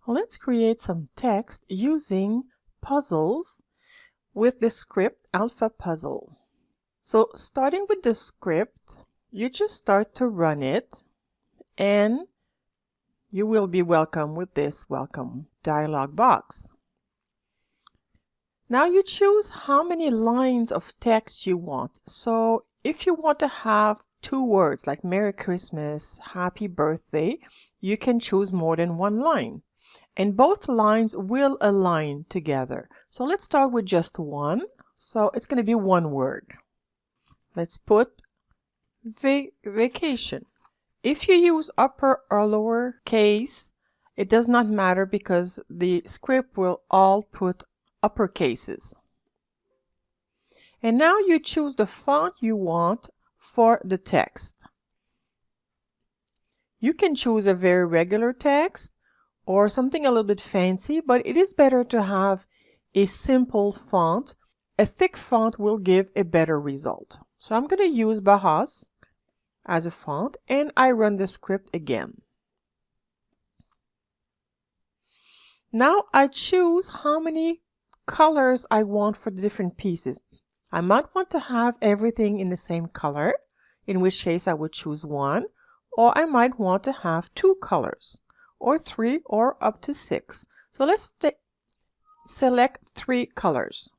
Let's create some text using puzzles with the script Alpha Puzzle. So starting with the script, you just start to run it and you will be welcome with this welcome dialog box. Now you choose how many lines of text you want. So if you want to have 2 words like Merry Christmas, Happy Birthday, you can choose more than 1 line. And both lines will align together. So let's start with just 1. So it's going to be 1 word. Let's put vacation. If you use upper or lower case, it does not matter because the script will all put upper cases. And now you choose the font you want for the text. You can choose a very regular text or something a little bit fancy, but it is better to have a simple font. A thick font will give a better result. So I'm going to use Bahas as a font and I run the script again. Now I choose how many colors I want for the different pieces. I might want to have everything in the same color, in which case I would choose 1, or I might want to have 2 colors, or 3, or up to 6. So let's select 3 colors.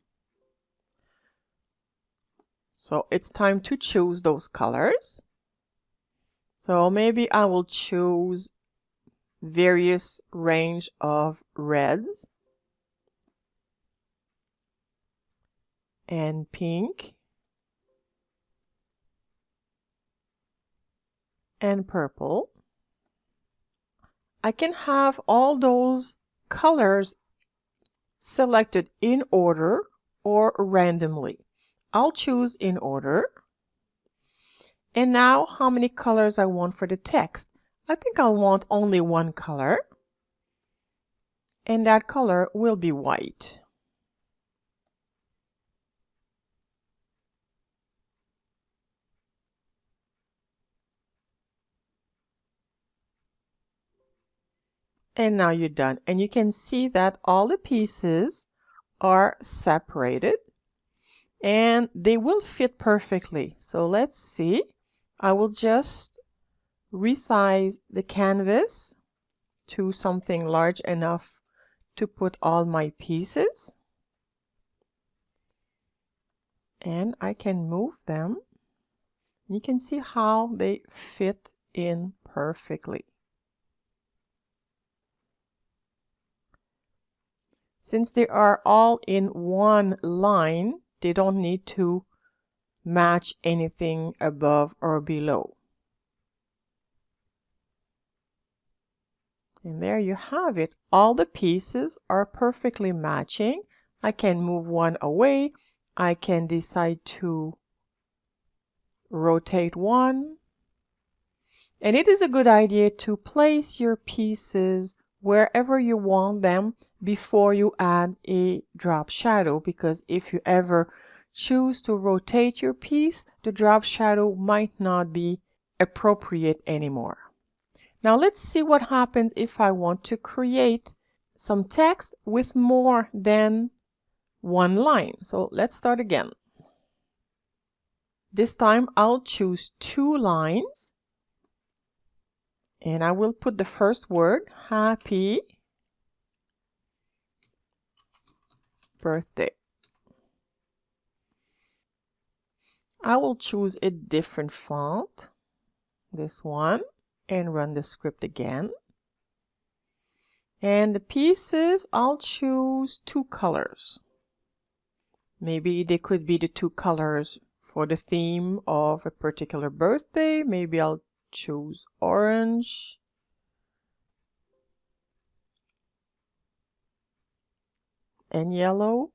So it's time to choose those colors. So maybe I will choose various range of reds and pink and purple. I can have all those colors selected in order or randomly. I'll choose in order. And now how many colors I want for the text. I think I'll want only 1 color. And that color will be white. And now you're done. And you can see that all the pieces are separated and they will fit perfectly. So let's see. I will just resize the canvas to something large enough to put all my pieces. And I can move them. You can see how they fit in perfectly. Since they are all in one line, they don't need to match anything above or below. And there you have it. All the pieces are perfectly matching. I can move one away. I can decide to rotate one. And it is a good idea to place your pieces wherever you want them before you add a drop shadow, because if you ever choose to rotate your piece, the drop shadow might not be appropriate anymore. Now let's see what happens if I want to create some text with more than 1 line. So let's start again. This time I'll choose 2 lines. And I will put the first word, Happy Birthday. I will choose a different font, this one, and run the script again. And the pieces, I'll choose 2 colors. Maybe they could be the 2 colors for the theme of a particular birthday. Maybe I'll choose orange and yellow,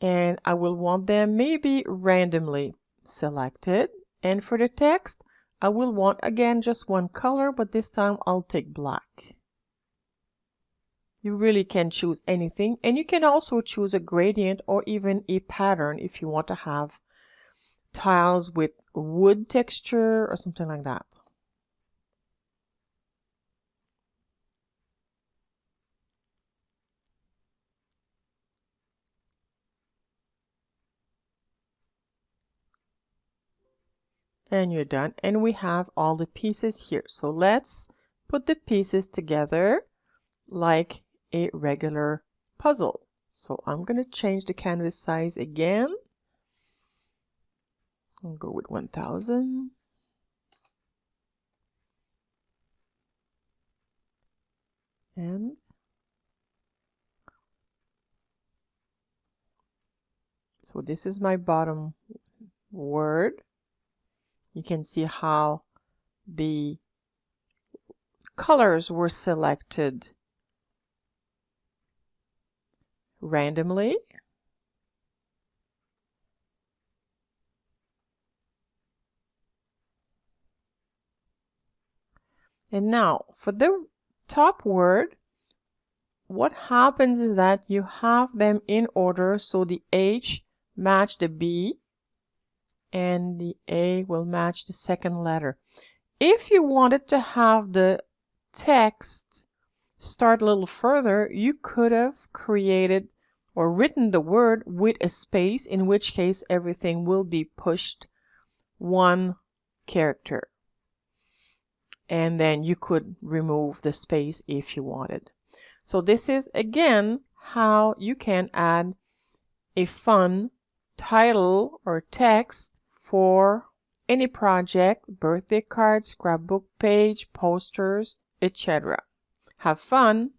and I will want them maybe randomly selected. And for the text, I will want again just 1 color, but this time I'll take black. You really can choose anything, and you can also choose a gradient or even a pattern if you want to have tiles with wood texture or something like that. and you're done. And we have all the pieces here. So let's put the pieces together like a regular puzzle. So I'm going to change the canvas size again. I'll go with 1000. And so this is my bottom word. You can see how the colors were selected randomly. And now for the top word, what happens is that you have them in order, so the H match the B and the A will match the second letter. If you wanted to have the text start a little further, you could have created or written the word with a space, in which case everything will be pushed one character. And then you could remove the space if you wanted. So this is again how you can add a fun title or text for any project, birthday card, scrapbook page, posters, etc. Have fun